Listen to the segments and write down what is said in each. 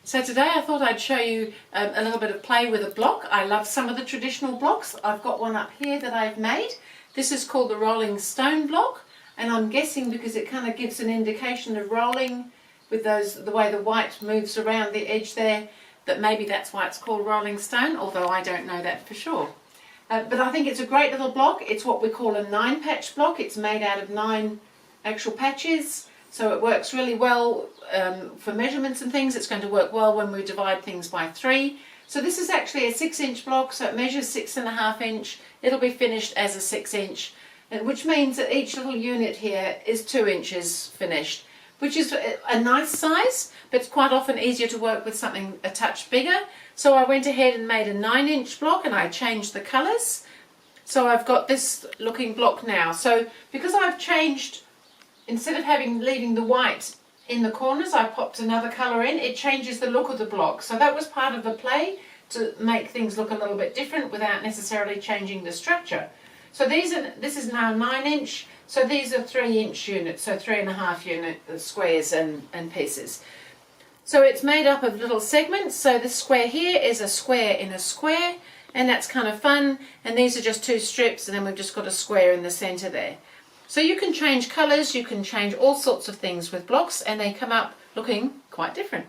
So today I thought I'd show you a little bit of play with a block. I love some of the traditional blocks. I've got one up here that I've made. This is called the rolling stone block, and I'm guessing because it kind of gives an indication of rolling with the way the white moves around the edge there, that maybe that's why it's called rolling stone, although I don't know that for sure. But I think it's a great little block. It's what we call a 9-patch block. It's made out of 9 actual patches, so it works really well for measurements and things. It's going to work well when we divide things by 3. So this is actually a 6-inch block, so it measures 6.5 inch. It'll be finished as a 6-inch, which means that each little unit here is 2 inches finished, which is a nice size, but it's quite often easier to work with something a touch bigger. So I went ahead and made a 9-inch block, and I changed the colours. So I've got this looking block now. So because I've changed, instead of leaving the white in the corners, I popped another colour in. It changes the look of the block. So that was part of the play, to make things look a little bit different without necessarily changing the structure. So this is now 9-inch. So these are 3-inch units, so 3.5 unit squares and pieces. So it's made up of little segments. So this square here is a square in a square, and that's kind of fun. And these are just 2 strips, and then we've just got a square in the centre there. So you can change colours, you can change all sorts of things with blocks, and they come up looking quite different.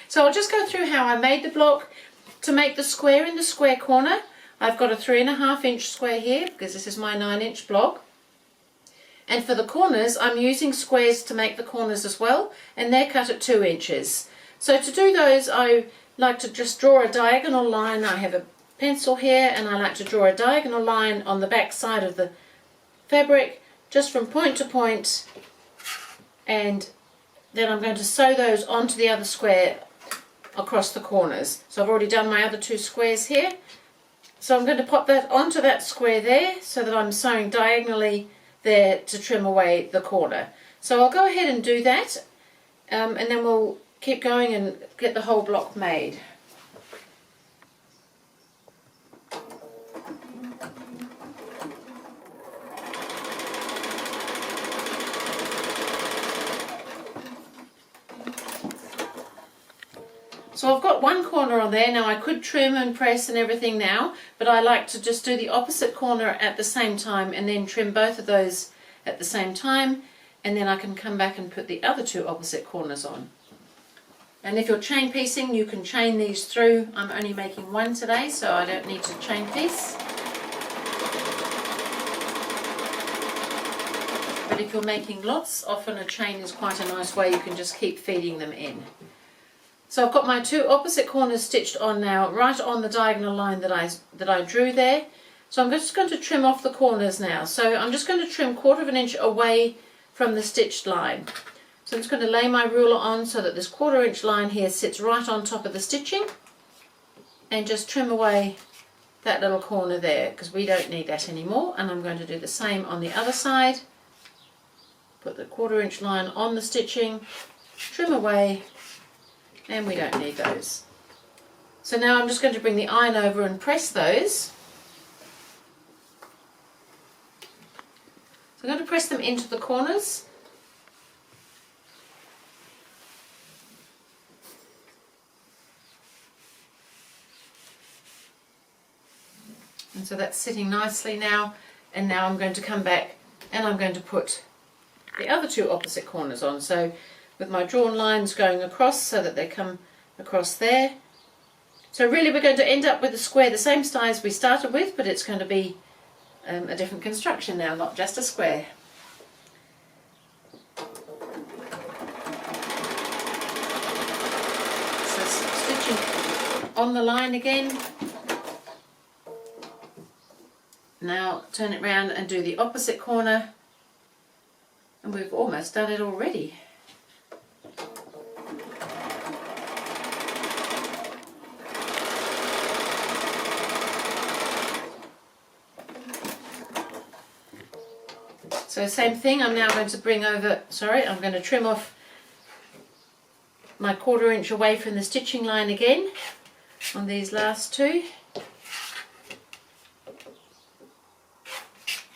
So I'll just go through how I made the block. To make the square in the square corner, I've got a 3.5-inch square here, because this is my 9-inch block. And for the corners, I'm using squares to make the corners as well, and they're cut at 2 inches. So to do those, I like to just draw a diagonal line. I have a pencil here, and I like to draw a diagonal line on the back side of the fabric, just from point to point, and then I'm going to sew those onto the other square across the corners. So I've already done my other 2 squares here. So I'm going to pop that onto that square there, so that I'm sewing diagonally there to trim away the corner. So I'll go ahead and do that, and then we'll keep going and get the whole block made. So I've got one corner on there. Now I could trim and press and everything now, but I like to just do the opposite corner at the same time and then trim both of those at the same time, and then I can come back and put the other 2 opposite corners on. And if you're chain piecing, you can chain these through. I'm only making one today, so I don't need to chain piece. But if you're making lots, often a chain is quite a nice way. You can just keep feeding them in. So I've got my 2 opposite corners stitched on now, right on the diagonal line that I drew there. So I'm just going to trim off the corners now. So I'm just going to trim 1/4 inch away from the stitched line. So I'm just going to lay my ruler on so that this 1/4 inch line here sits right on top of the stitching, and just trim away that little corner there, because we don't need that anymore. And I'm going to do the same on the other side. Put the 1/4 inch line on the stitching, trim away, and we don't need those. So now I'm just going to bring the iron over and press those. So I'm going to press them into the corners. And so that's sitting nicely now, and now I'm going to come back and I'm going to put the other 2 opposite corners on. So with my drawn lines going across so that they come across there. So really we're going to end up with a square the same size we started with, but it's going to be a different construction now, not just a square. So stitching on the line again. Now turn it round and do the opposite corner, and we've almost done it already. So same thing, I'm now going to I'm going to trim off my 1/4 inch away from the stitching line again on these last 2.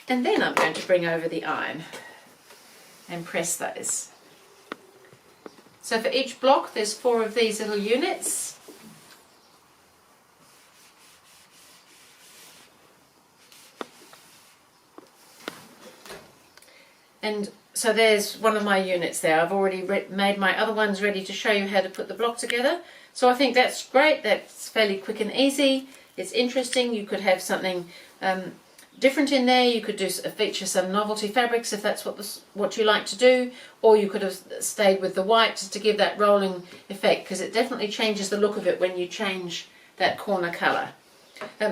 And then I'm going to bring over the iron and press those. So for each block there's 4 of these little units. And so there's one of my units there. I've already made my other ones ready to show you how to put the block together. So I think that's great. That's fairly quick and easy. It's interesting. You could have something different in there. You could feature some novelty fabrics if that's what you like to do, or you could have stayed with the white just to give that rolling effect, because it definitely changes the look of it when you change that corner colour.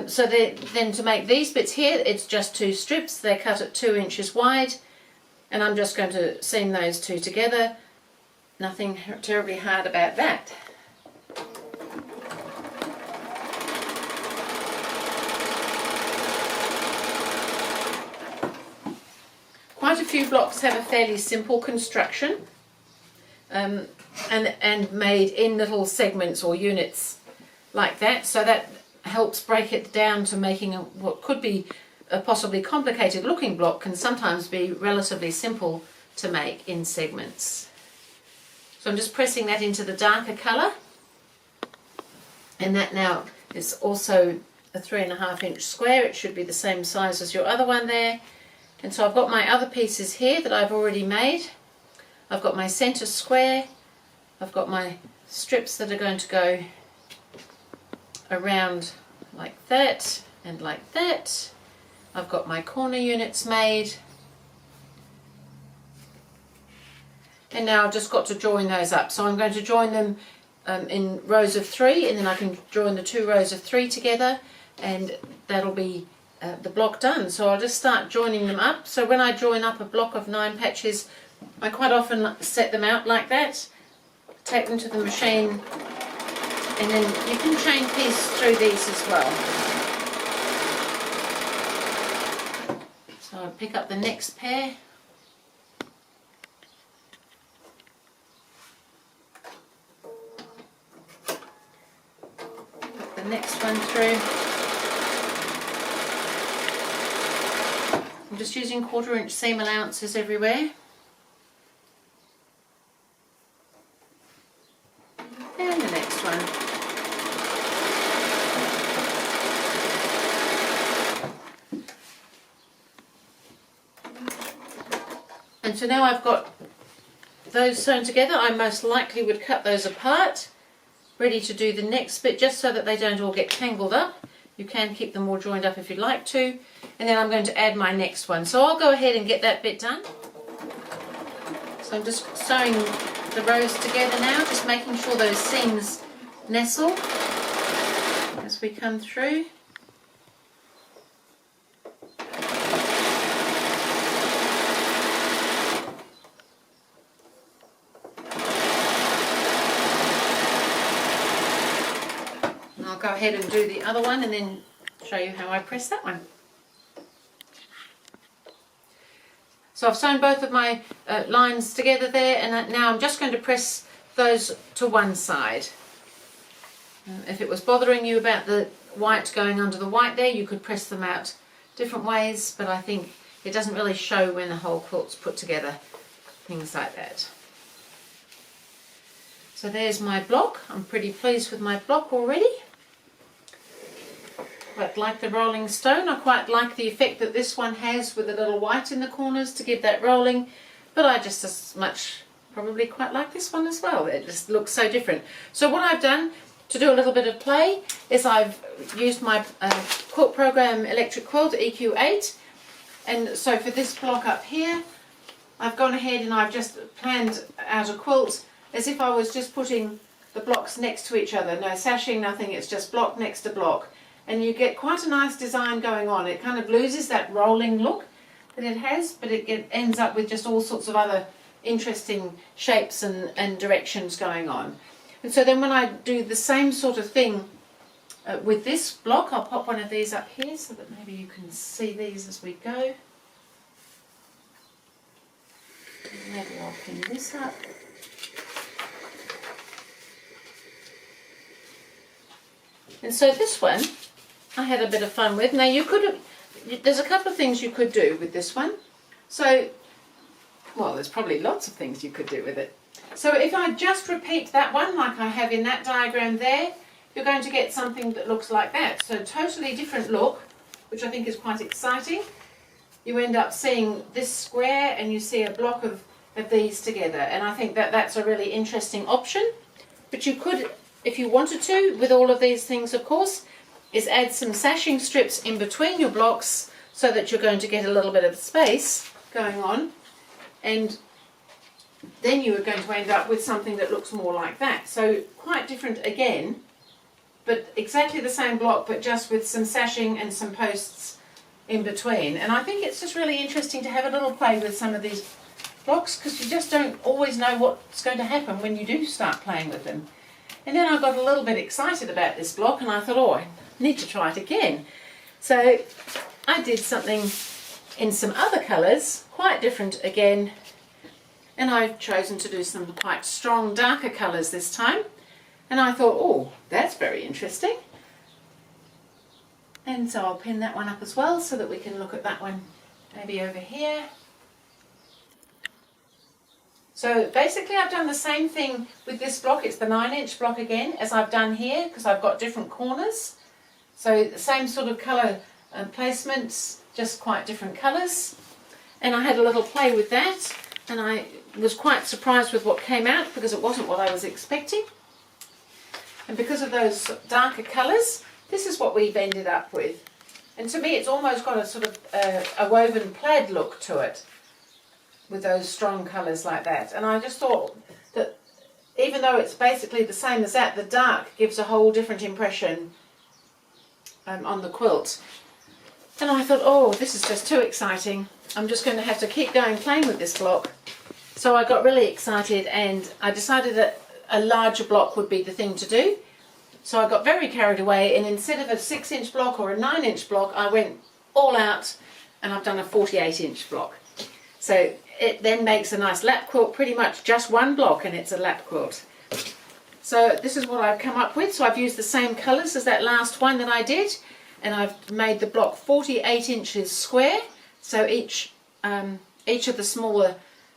So then to make these bits here, it's just 2 strips. They're cut at 2 inches wide. And I'm just going to seam those 2 together. Nothing terribly hard about that. Quite a few blocks have a fairly simple construction and made in little segments or units like that. So that helps break it down to making what could be a possibly complicated looking block can sometimes be relatively simple to make in segments. So I'm just pressing that into the darker colour, and that now is also a 3.5 inch square. It should be the same size as your other one there. And so I've got my other pieces here that I've already made. I've got my centre square, I've got my strips that are going to go around like that and like that. I've got my corner units made, and now I've just got to join those up. So I'm going to join them in rows of 3, and then I can join the 2 rows of 3 together, and that'll be the block done. So I'll just start joining them up. So when I join up a block of 9 patches, I quite often set them out like that, take them to the machine, and then you can chain piece through these as well. So I'll pick up the next pair. Put the next one through. I'm just using 1/4 inch seam allowances everywhere. And the next one. And so now I've got those sewn together. I most likely would cut those apart, ready to do the next bit, just so that they don't all get tangled up. You can keep them all joined up if you'd like to. And then I'm going to add my next one. So I'll go ahead and get that bit done. So I'm just sewing the rows together now, just making sure those seams nestle as we come through. Go ahead and do the other one and then show you how I press that one. So I've sewn both of my lines together there, and now I'm just going to press those to one side. If it was bothering you about the white going under the white there, you could press them out different ways, but I think it doesn't really show when the whole quilt's put together, things like that. So there's my block. I'm pretty pleased with my block already. Quite like the rolling stone. I quite like the effect that this one has with a little white in the corners to give that rolling, but I just as much probably quite like this one as well. It just looks so different. So what I've done to do a little bit of play is I've used my quilt program electric quilt EQ8, and so for this block up here I've gone ahead and I've just planned out a quilt as if I was just putting the blocks next to each other. No sashing, nothing, it's just block next to block. And you get quite a nice design going on. It kind of loses that rolling look that it has, but it ends up with just all sorts of other interesting shapes and directions going on. And so then when I do the same sort of thing with this block, I'll pop one of these up here so that maybe you can see these as we go. Maybe I'll pin this up. And so this one I had a bit of fun with. Now you could have, there's a couple of things you could do with this one. So, well, there's probably lots of things you could do with it. So if I just repeat that one like I have in that diagram there, you're going to get something that looks like that. So totally different look, which I think is quite exciting. You end up seeing this square and you see a block of these together, and I think that that's a really interesting option. But you could, if you wanted to, with all of these things of course, is add some sashing strips in between your blocks so that you're going to get a little bit of space going on, and then you are going to end up with something that looks more like that. So quite different again, but exactly the same block, but just with some sashing and some posts in between. And I think it's just really interesting to have a little play with some of these blocks, because you just don't always know what's going to happen when you do start playing with them. And then I got a little bit excited about this block and I thought, oh, I need to try it again. So I did something in some other colours, quite different again, and I've chosen to do some quite strong darker colours this time. And I thought, oh, that's very interesting. And so I'll pin that one up as well so that we can look at that one maybe over here. So basically I've done the same thing with this block. It's the 9-inch block again, as I've done here, because I've got different corners. So the same sort of colour placements, just quite different colours. And I had a little play with that, and I was quite surprised with what came out, because it wasn't what I was expecting. And because of those darker colours, this is what we've ended up with. And to me it's almost got a sort of a woven plaid look to it, with those strong colours like that. And I just thought that even though it's basically the same as that, the dark gives a whole different impression on the quilt. And I thought, oh, this is just too exciting. I'm just going to have to keep going playing with this block. So I got really excited and I decided that a larger block would be the thing to do. So I got very carried away, and instead of a 6-inch block or a 9-inch block, I went all out and I've done a 48-inch block. So it then makes a nice lap quilt, pretty much just one block and it's a lap quilt. So this is what I've come up with. So I've used the same colours as that last one that I did, and I've made the block 48 inches square. So each of the smaller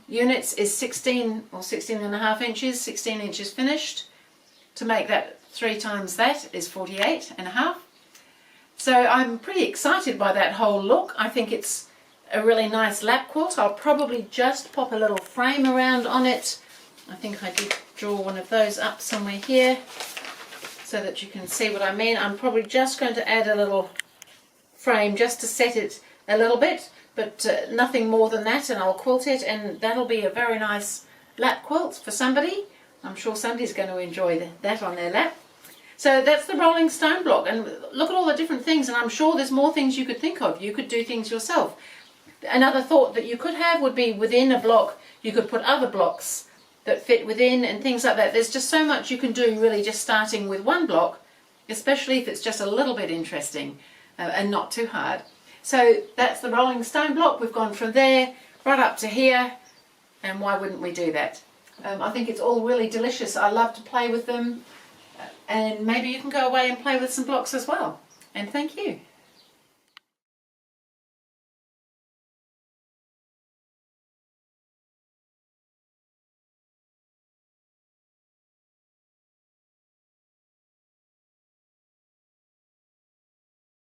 units is 16 or 16.5 inches, 16 inches finished. To make that 3 times that is 48.5. So I'm pretty excited by that whole look. I think it's a really nice lap quilt. I'll probably just pop a little frame around on it. I think I did draw one of those up somewhere here so that you can see what I mean. I'm probably just going to add a little frame just to set it a little bit, but nothing more than that, and I'll quilt it, and that'll be a very nice lap quilt for somebody. I'm sure somebody's going to enjoy that on their lap. So that's the rolling stone block, and look at all the different things, and I'm sure there's more things you could think of. You could do things yourself. Another thought that you could have would be within a block you could put other blocks that fit within and things like that. There's just so much you can do really just starting with one block, especially if it's just a little bit interesting and not too hard. So that's the rolling stone block. We've gone from there right up to here, and why wouldn't we do that? I think it's all really delicious. I love to play with them, and maybe you can go away and play with some blocks as well. And thank you.